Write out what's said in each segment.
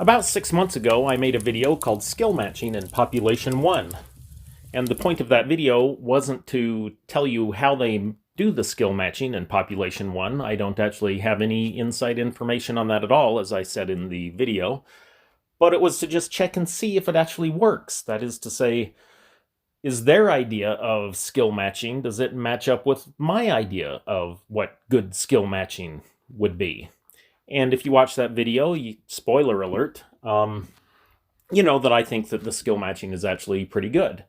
About 6 months ago, I made a video called Skill Matching in Population 1. And the point of that video wasn't to tell you how they do the skill matching in Population 1. I don't actually have any inside information on that at all, as I said in the video. But it was to just check and see if it actually works. That is to say, is their idea of skill matching, does it match up with my idea of what good skill matching would be? And if you watch that video, spoiler alert, you know that I think that the skill matching is actually pretty good.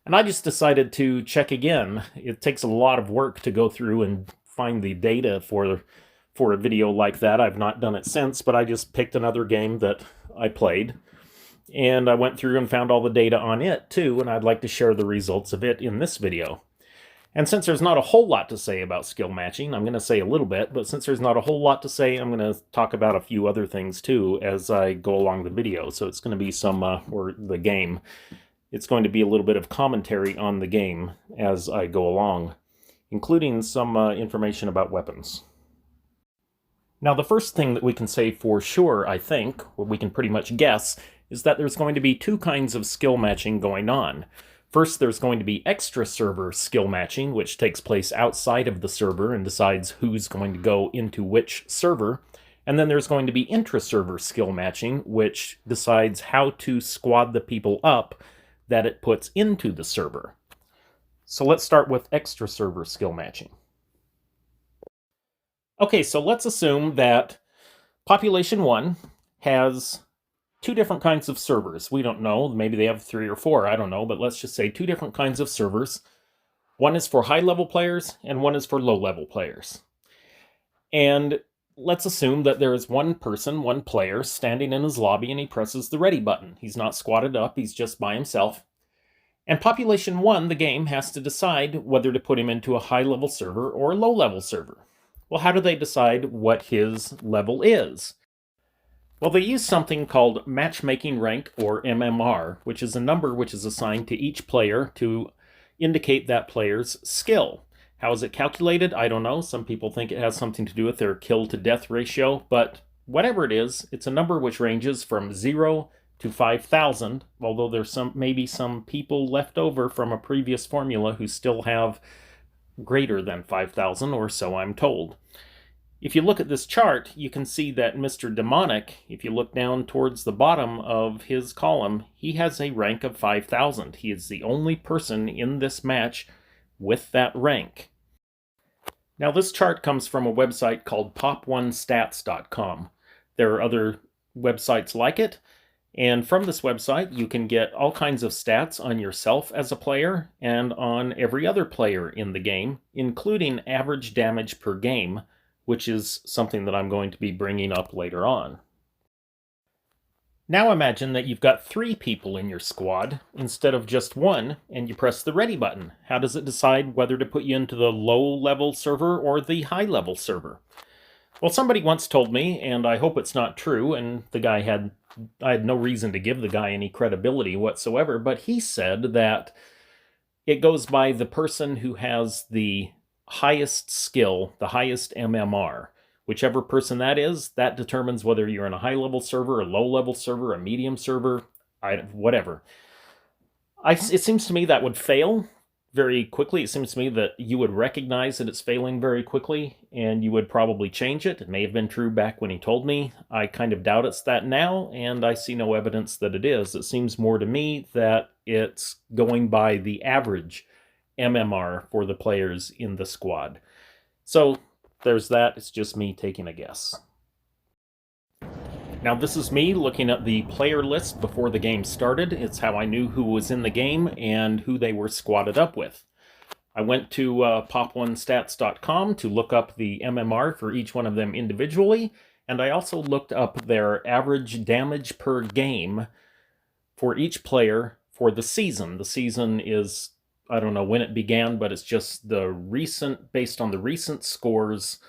And I just decided to check again. It takes a lot of work to go through and find the data for a video like that. I've not done it since, but I just picked another game that I played. And I went through and found all the data on it too, and I'd like to share the results of it in this video. And since there's not a whole lot to say about skill matching, I'm going to say a little bit, but since there's not a whole lot to say, I'm going to talk about a few other things too as I go along the video. So it's going to be some, or the game. It's going to be a little bit of commentary on the game as I go along, including some information about weapons. Now, the first thing that we can say for sure, I think, what we can pretty much guess, is that there's going to be two kinds of skill matching going on. First, there's going to be extra-server skill matching, which takes place outside of the server and decides who's going to go into which server. And then there's going to be intra-server skill matching, which decides how to squad the people up that it puts into the server. So let's start with extra-server skill matching. Okay, so let's assume that Population 1 has two different kinds of servers. We don't know, maybe they have 3 or 4, I don't know, but let's just say two different kinds of servers. One is for high-level players, and one is for low-level players. And let's assume that there is one person, one player, standing in his lobby, and he presses the ready button. He's not squatted up, he's just by himself. And Population 1, the game, has to decide whether to put him into a high-level server or a low-level server. Well, how do they decide what his level is? Well, they use something called Matchmaking Rank, or MMR, which is a number which is assigned to each player to indicate that player's skill. How is it calculated? I don't know. Some people think it has something to do with their kill-to-death ratio, but whatever it is, it's a number which ranges from 0 to 5,000, although there's maybe some people left over from a previous formula who still have greater than 5,000, or so I'm told. If you look at this chart, you can see that Mr. Demonic, if you look down towards the bottom of his column, he has a rank of 5,000. He is the only person in this match with that rank. Now, this chart comes from a website called pop1stats.com. There are other websites like it, and from this website, you can get all kinds of stats on yourself as a player and on every other player in the game, including average damage per game, which is something that I'm going to be bringing up later on. Now imagine that you've got 3 people in your squad instead of just 1, and you press the ready button. How does it decide whether to put you into the low-level server or the high-level server? Well, somebody once told me, and I hope it's not true, and I had no reason to give the guy any credibility whatsoever, but he said that it goes by the person who has the highest skill, the highest MMR. Whichever person that is, that determines whether you're in a high-level server, a low-level server, a medium server, whatever. It seems to me that would fail very quickly. It seems to me that you would recognize that it's failing very quickly, and you would probably change it. It may have been true back when he told me. I kind of doubt it's that now, and I see no evidence that it is. It seems more to me that it's going by the average MMR for the players in the squad. So there's that. It's just me taking a guess. Now, this is me looking at the player list before the game started. It's how I knew who was in the game and who they were squatted up with. I went to pop1stats.com to look up the MMR for each one of them individually, and I also looked up their average damage per game for each player for the season. The season is, I don't know when it began, but it's just based on the recent scores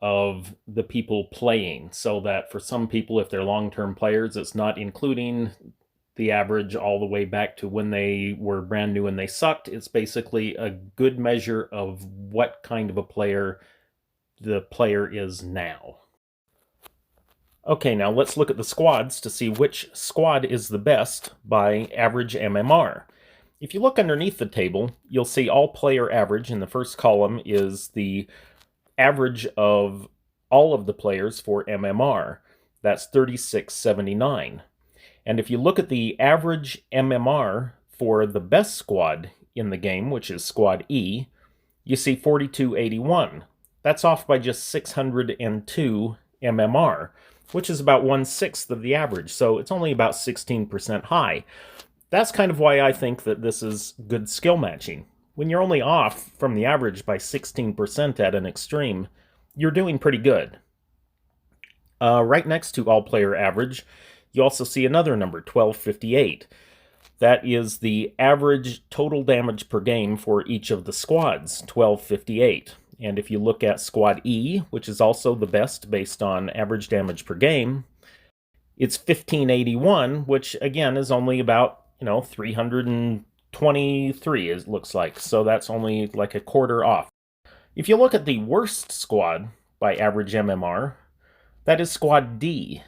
of the people playing, so that for some people, if they're long-term players, it's not including the average all the way back to when they were brand new and they sucked. It's basically a good measure of what kind of a player the player is now. Okay, now let's look at the squads to see which squad is the best by average MMR. If you look underneath the table, you'll see all player average. In the first column is the average of all of the players for MMR. That's 3679. And if you look at the average MMR for the best squad in the game, which is Squad E, you see 4281. That's off by just 602 MMR, which is about 1/6 of the average, so it's only about 16% high. That's kind of why I think that this is good skill matching. When you're only off from the average by 16% at an extreme, you're doing pretty good. Right next to all player average, you also see another number, 1258. That is the average total damage per game for each of the squads, 1258. And if you look at Squad E, which is also the best based on average damage per game, it's 1581, which again is only about, 323, it looks like. So that's only like a quarter off. If you look at the worst squad by average MMR, that is Squad D.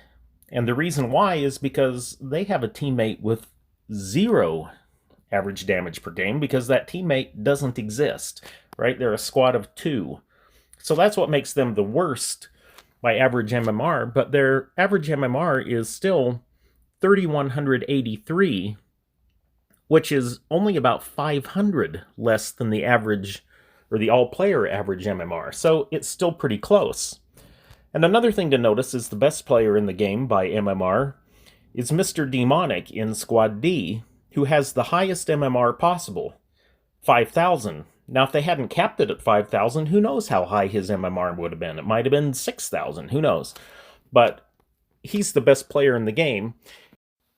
And the reason why is because they have a teammate with 0 average damage per game because that teammate doesn't exist, right? They're a squad of 2. So that's what makes them the worst by average MMR, but their average MMR is still 3183, which is only about 500 less than the average, or the all-player average MMR, so it's still pretty close. And another thing to notice is the best player in the game by MMR is Mr. Demonic in Squad D, who has the highest MMR possible, 5,000. Now, if they hadn't capped it at 5,000, who knows how high his MMR would have been. It might have been 6,000, who knows. But he's the best player in the game.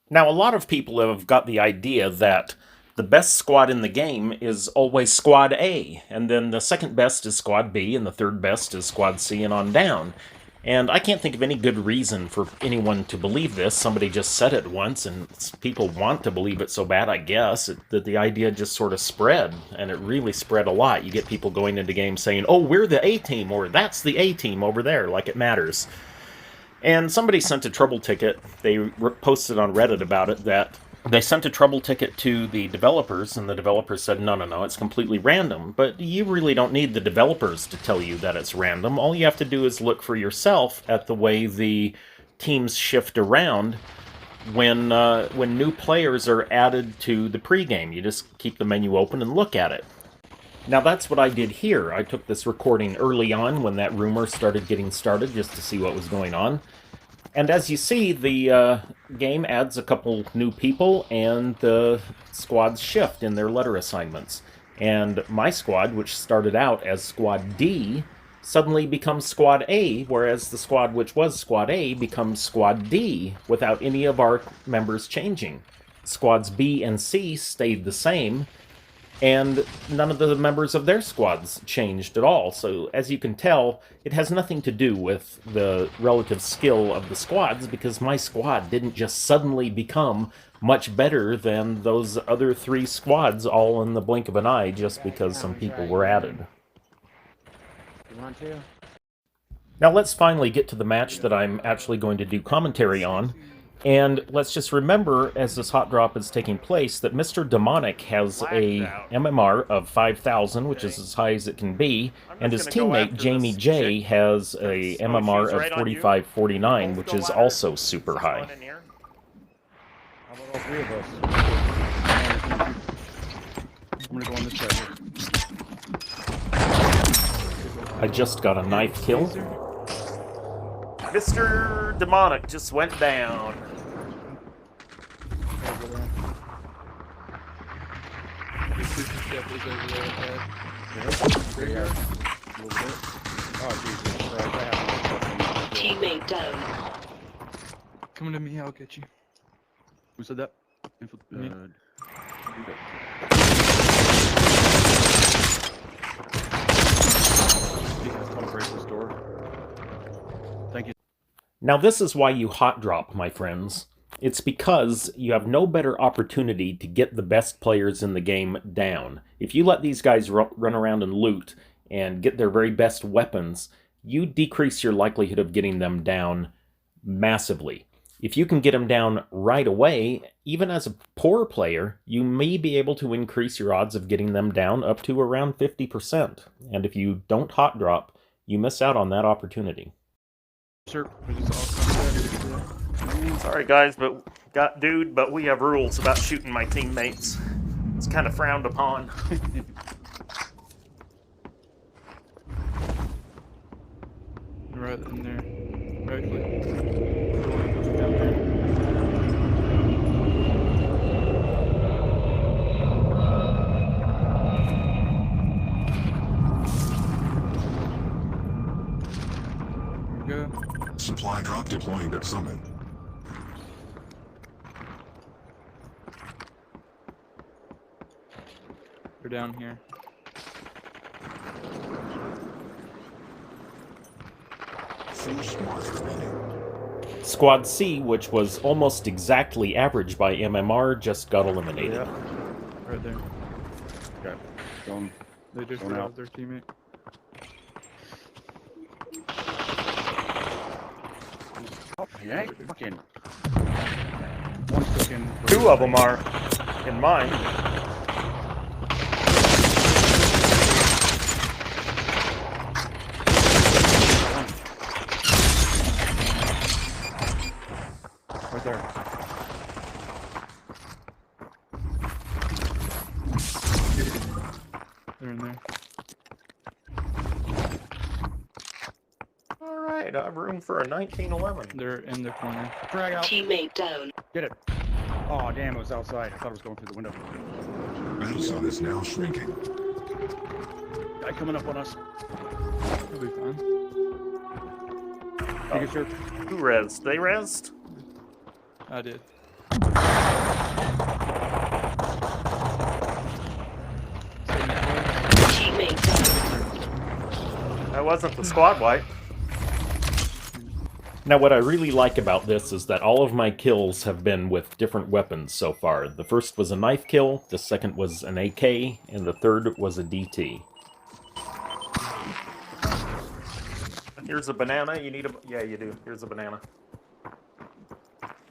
Now, a lot of people have got the idea that the best squad in the game is always Squad A, and then the second best is Squad B, and the third best is Squad C, and on down. And I can't think of any good reason for anyone to believe this. Somebody just said it once, and people want to believe it so bad, I guess, that the idea just sort of spread, and it really spread a lot. You get people going into games saying, oh, we're the A-team, or that's the A-team over there, like it matters. And somebody sent a trouble ticket. They posted on Reddit about it, that they sent a trouble ticket to the developers, and the developers said, no, it's completely random. But you really don't need the developers to tell you that it's random. All you have to do is look for yourself at the way the teams shift around when new players are added to the pregame. You just keep the menu open and look at it. Now that's what I did here. I took this recording early on when that rumor started getting started, just to see what was going on. And as you see, the game adds a couple new people, and the squads shift in their letter assignments. And my squad, which started out as Squad D, suddenly becomes Squad A, whereas the squad which was Squad A becomes Squad D, without any of our members changing. Squads B and C stayed the same, and none of the members of their squads changed at all. So, as you can tell, it has nothing to do with the relative skill of the squads, because my squad didn't just suddenly become much better than those other 3 squads all in the blink of an eye just because some people were added. You want to? Now let's finally get to the match that I'm actually going to do commentary on. And let's just remember, as this hot drop is taking place, that Mr. Demonic has a MMR of 5,000, which is as high as it can be, and his teammate, Jamie J, has a MMR of 4549, which is also super high. How about all 3 of us? I'm gonna go on this side. I just got a knife kill. Mr. Demonic just went down. Teammate down. Come to me, I'll get you. Who said that? Me? Thank you. Now this is why you hot drop, my friends. It's because you have no better opportunity to get the best players in the game down. If you let these guys run around and loot and get their very best weapons, you decrease your likelihood of getting them down massively. If you can get them down right away, even as a poor player, you may be able to increase your odds of getting them down up to around 50%. And if you don't hot drop, you miss out on that opportunity. Sir, Sorry guys, but we have rules about shooting my teammates. It's kind of frowned upon. Right in there. Right click. Go. Supply drop deploying at summit. They're down here. Squad C, which was almost exactly average by MMR, just got eliminated. Yeah. Right there. Okay. Going. They just Going grabbed out. their teammate. Yeah, fucking. One's cooking. Two of them are in mine. Right there. They're in there. All right, I have room for a 1911. They're in the corner. Drag out. Teammate down. Get it. Oh, damn, it was outside. I thought it was going through the window. Battle zone is now shrinking. Guy coming up on us. They'll be fine. Take a sir. Who rezzed? They rezzed? I did. Teammate down. That wasn't the squad wipe. Now what I really like about this is that all of my kills have been with different weapons so far. The first was a knife kill, the second was an AK, and the third was a DT. Here's a banana, you need a... yeah, you do. Here's a banana.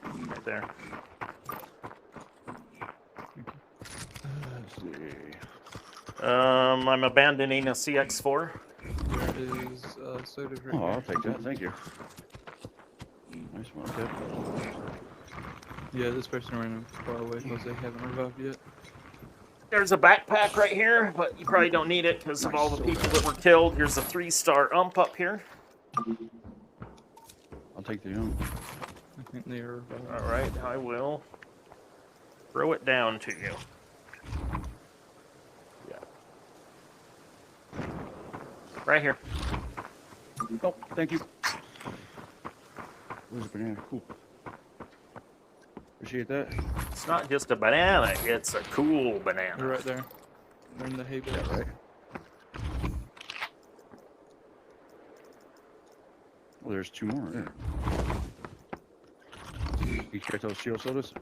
Right there. Let's see. I'm abandoning a CX-4. There is soda right Oh, here. I'll take that. Thank you. Nice one. Okay. Yeah, this person ran far away because they haven't revived yet. There's a backpack right here, but you probably don't need it because of all the people that were killed. Here's a 3-star ump up here. I'll take the young. I think they are revived. Alright, I will throw it down to you. Yeah. Right here. Oh, thank you. Where's the banana? Cool. Appreciate that. It's not just a banana, it's a cool They're banana. right there. They're in the hay bale. Right. Well, there's two more. Yeah. You check those shield sodas?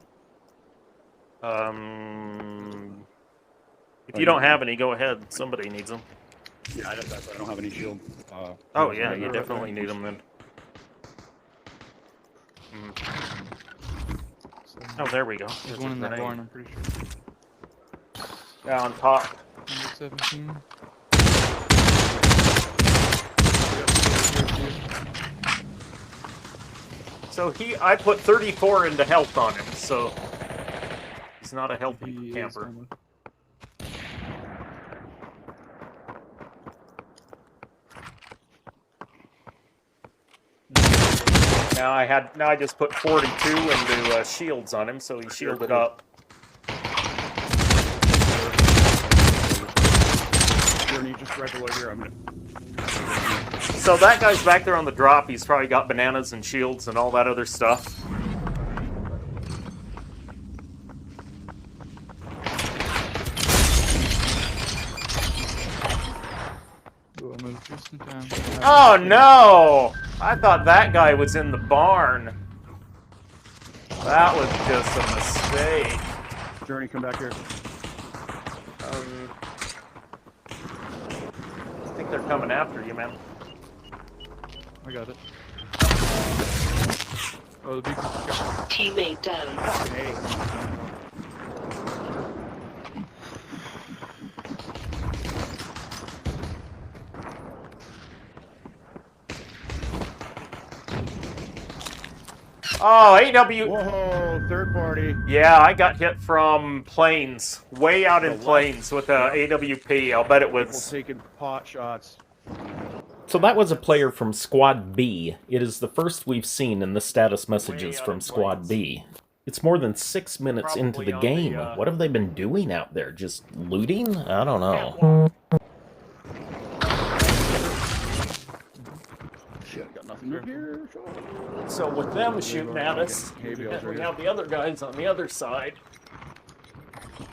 If you don't have any, go ahead. Somebody needs them. Yeah, I don't have any shield. Oh yeah, you definitely need them then. Oh, there we go. There's one in that barn, I'm pretty sure. Yeah, on top. 117. So I put 34 into health on him, so he's not a healthy He is camper. kinda- Now I just put 42 into shields on him, so he's shielded up. Journey just right below here. I'm gonna. So that guy's back there on the drop. He's probably got bananas and shields and all that other stuff. Ooh, I moved just in time. Oh no! I thought that guy was in the barn. That was just a mistake. Journey, come back here. I think they're coming after you, man. I got it. Oh, the big guy. Teammate down. Hey. Oh, AW. Whoa, third party. Yeah, I got hit from planes, way out in The what? planes with a AWP. I'll bet it People was. taking pot shots. So that was a player from Squad B. It is the first we've seen in the status messages Way out from in Squad planes. B. It's more than 6 minutes into Probably the on game. the, What have they been doing out there? Just looting? I don't know. Shit, got nothing up here. So with them shooting at us, Hay bales and right we here. have the other guys on the other side.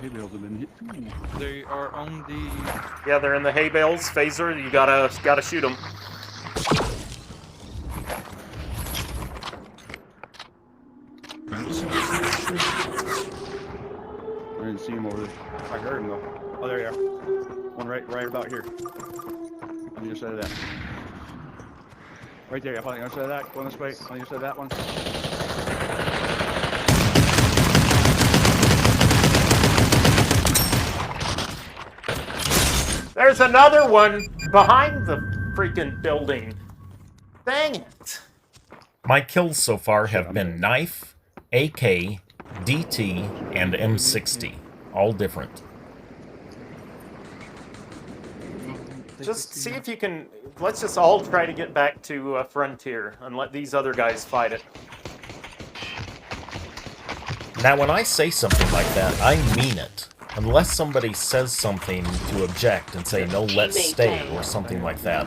Hay bales have been hit too. They are on the. Yeah, they're in the hay bales. Phaser, you gotta shoot them. Battle zone is now shrinking. I didn't see him over there. I heard him though. Oh, there you are. One right about here. On the other side of that. Right there, up on the other side of that. Going this way. On the other side of that one. There's another one behind the freaking building. Dang it. My kills so far have been knife, AK, DT, and M60. All different. Just see if you can. Let's just all try to get back to Frontier and let these other guys fight it. Now, when I say something like that, I mean it. Unless somebody says something to object and say, no, let's stay, or something like that.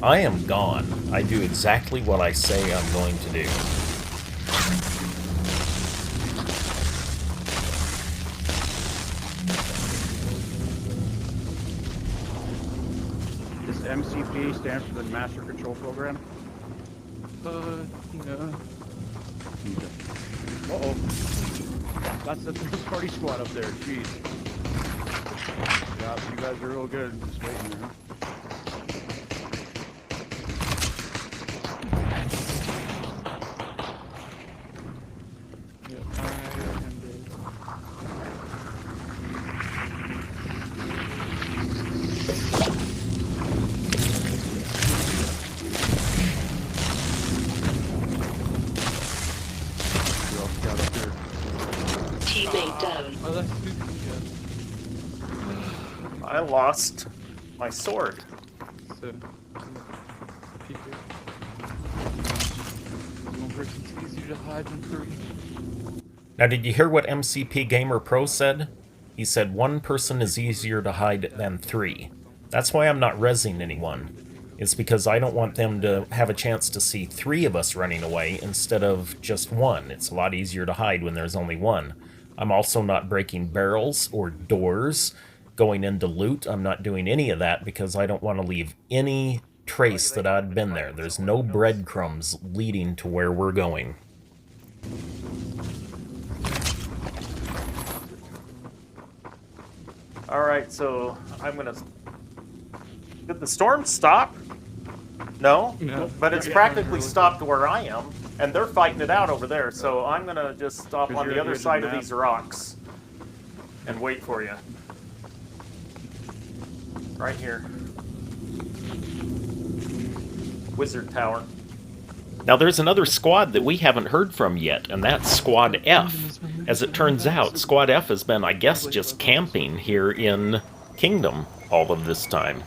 I am gone. I do exactly what I say I'm going to do. This MCP stands for the Master Control Program. No. Uh-oh. That's the third party squad up there. Jeez. Yeah, you guys are real good. Just waiting there, huh? Yep, I am dead. You're all scout up here. Teammate down. Oh, that's good. I lost my sword. So, keep it. One person's easier to hide than three. Now, did you hear what MCP Gamer Pro said? He said one person is easier to hide than three. That's why I'm not rezzing anyone. It's because I don't want them to have a chance to see three of us running away instead of just one. It's a lot easier to hide when there's only one. I'm also not breaking barrels or doors, going into loot. I'm not doing any of that because I don't want to leave any trace that I'd been there. There's no breadcrumbs leading to where we're going. Alright, so I'm gonna... Did the storm stop? No? No. But it's practically stopped where I am, and they're fighting it out over there, so I'm gonna just stop on the other side of these rocks and wait for you. Right here. Wizard Tower. Now there's another squad that we haven't heard from yet, and that's Squad F. As it turns out, Squad F has been, I guess, just camping here in Kingdom all of this time.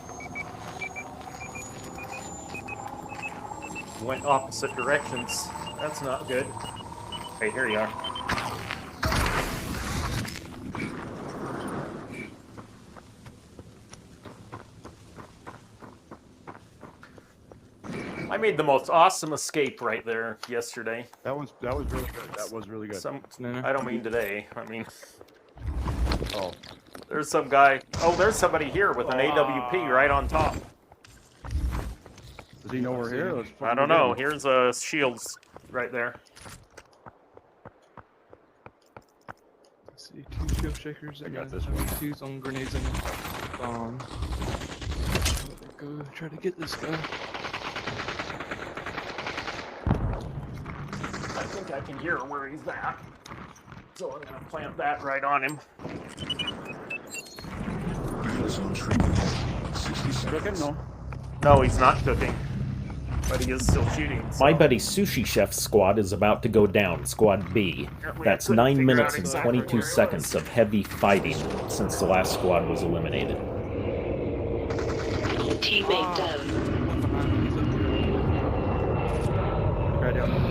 Went opposite directions. That's not good. Hey, here you are. I made the most awesome escape right there yesterday. That was really good. That was really good. I don't mean today. I mean, Oh, there's some guy. Oh, there's somebody here with an AWP right on top. does he know we're here? Let's I don't know. Here's a shields right there. Let's see, 2 shield shakers. I got and this then one. 2 on grenades and bombs. Go try to get this guy. think I can hear where he's at. So I'm gonna plant that right on him. Battle zone shrinking. 60 Cooking? seconds. No. No, he's not cooking, but he is still shooting. So. My buddy Sushi Chef's squad is about to go down, Squad B. That's 9 minutes and 22 seconds of heavy fighting since the last squad was eliminated. Teammate down. One behind me. Right down.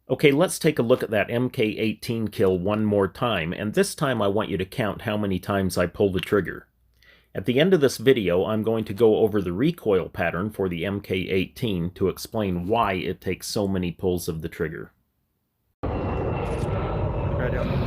Okay, let's take a look at that MK18 kill one more time, and this time I want you to count how many times I pull the trigger. At the end of this video, I'm going to go over the recoil pattern for the MK18 to explain why it takes so many pulls of the trigger. Right down.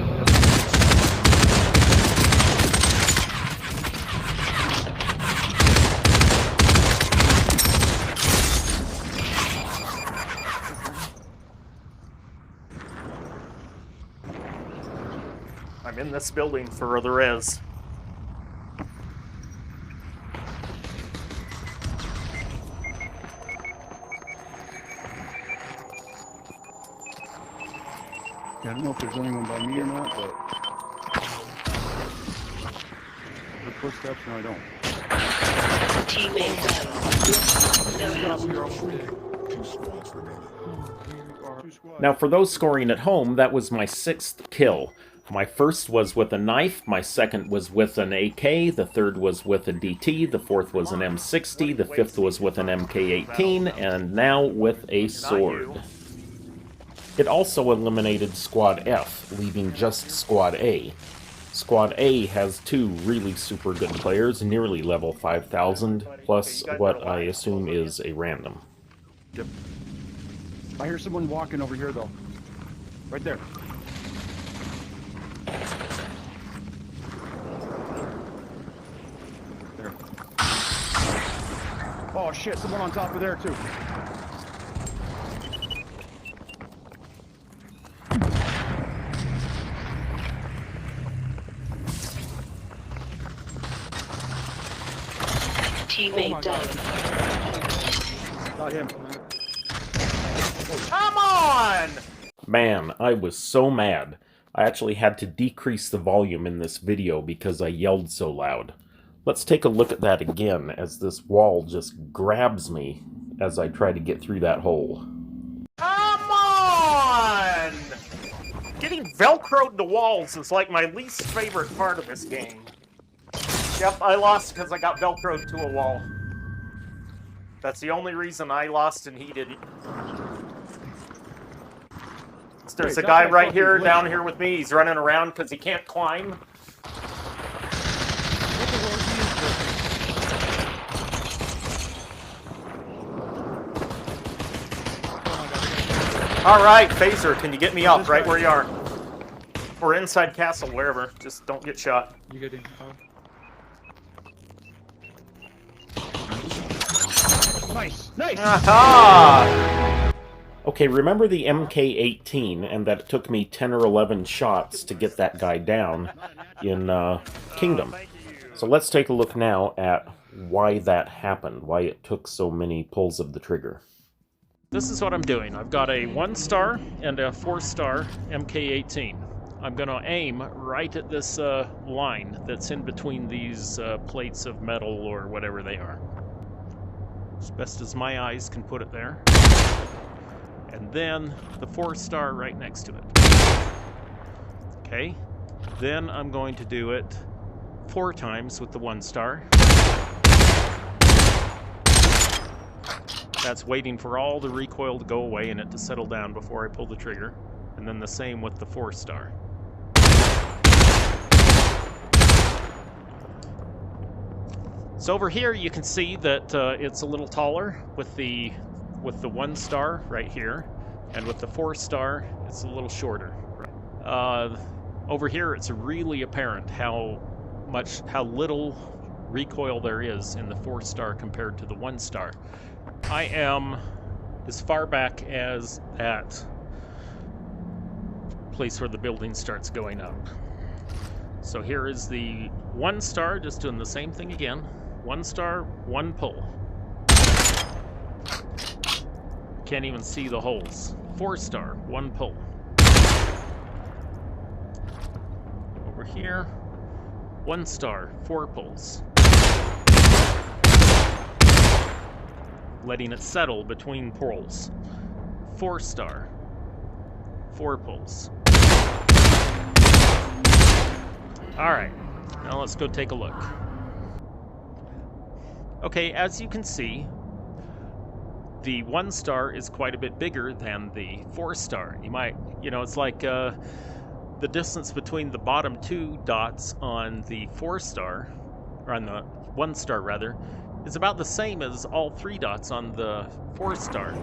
I'm in this building for the res. Yeah, I don't know if there's anyone by me or not, but the footsteps, no, I don't. Teammate down. Two squads remaining. Now for those scoring at home, that was my 6th kill. My first was with a knife, my second was with an AK, the third was with a DT, the fourth was an M60, the fifth was with an MK18, and now with a sword. It also eliminated Squad F, leaving just Squad A. Squad A has 2 really super good players, nearly level 5,000, plus what I assume is a random. Yep. I hear someone walking over here, though. Right there. There. Oh, shit, someone on top of there, too. Teammate down. Not him. Come on! Man, I was so mad. I actually had to decrease the volume in this video because I yelled so loud. Let's take a look at that again as this wall just grabs me as I try to get through that hole. Come on! Getting Velcroed to walls is like my least favorite part of this game. Yep, I lost because I got Velcroed to a wall. That's the only reason I lost and he didn't. There's a guy right here, down here with me. He's running around because he can't climb. All right, Phaser, can you get me up right where you are? Or inside castle, wherever. Just don't get shot. You getting? Nice! Nice! Aha! Okay, remember the MK18 and that it took me 10 or 11 shots to get that guy down in Kingdom. So let's take a look now at why that happened, why it took so many pulls of the trigger. This is what I'm doing. I've got a 1-star and a 4-star MK18. I'm going to aim right at this line that's in between these plates of metal or whatever they are. As best as my eyes can put it there. And then the 4-star right next to it. Okay, then I'm going to do it 4 times with the 1-star. That's waiting for all the recoil to go away and it to settle down before I pull the trigger. And then the same with the 4-star. So over here you can see that it's a little taller with the 1-star right here, and with the 4-star it's a little shorter. Over here it's really apparent how little recoil there is in the 4-star compared to the 1-star. I am as far back as that place where the building starts going up. So here is the 1 star, just doing the same thing again. 1 star, 1 pull. Can't even see the holes. 4 star, 1 pull. Over here, 1 star, 4 pulls. Letting it settle between pulls. 4 star, 4 pulls. Alright, now let's go take a look. Okay, as you can see, the 1 star is quite a bit bigger than the 4 star. You might, it's like the distance between the bottom 2 dots on the 4 star, or on the 1 star rather, is about the same as all 3 dots on the 4 star.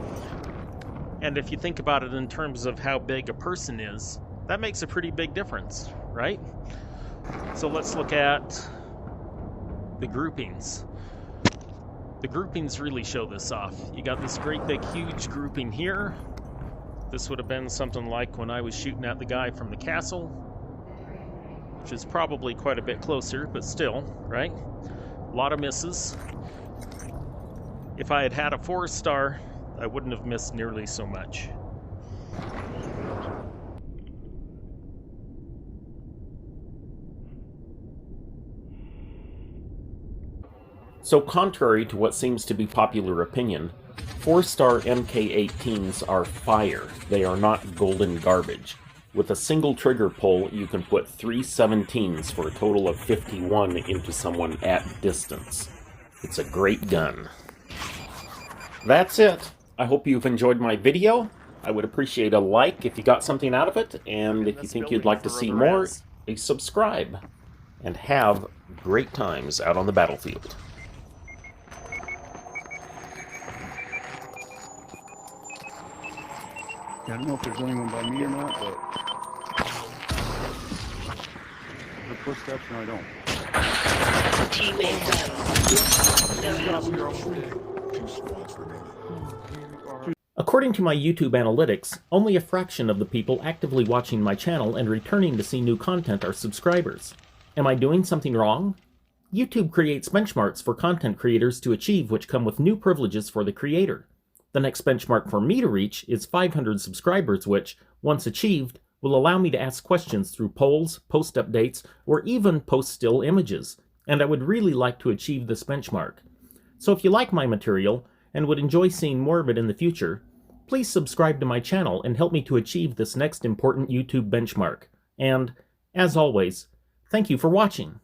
And if you think about it in terms of how big a person is, that makes a pretty big difference, right? So let's look at the groupings. The groupings really show this off. You got this great big huge grouping here. This would have been something like when I was shooting at the guy from the castle, which is probably quite a bit closer, but still, right? A lot of misses. If I had had a 4 star, I wouldn't have missed nearly so much. So contrary to what seems to be popular opinion, 4-star MK18s are fire. They are not golden garbage. With a single trigger pull, you can put 3 17s for a total of 51 into someone at distance. It's a great gun. That's it. I hope you've enjoyed my video. I would appreciate a like if you got something out of it, and if you think you'd like to see more, a subscribe. And have great times out on the battlefield. I don't know if there's anyone by me or not, but the footsteps, no, I don't. Teammate down. 2 squads remaining. According to my YouTube analytics, only a fraction of the people actively watching my channel and returning to see new content are subscribers. Am I doing something wrong? YouTube creates benchmarks for content creators to achieve, which come with new privileges for the creator. The next benchmark for me to reach is 500 subscribers, which, once achieved, will allow me to ask questions through polls, post updates, or even post still images, and I would really like to achieve this benchmark. So if you like my material, and would enjoy seeing more of it in the future, please subscribe to my channel and help me to achieve this next important YouTube benchmark. And, as always, thank you for watching.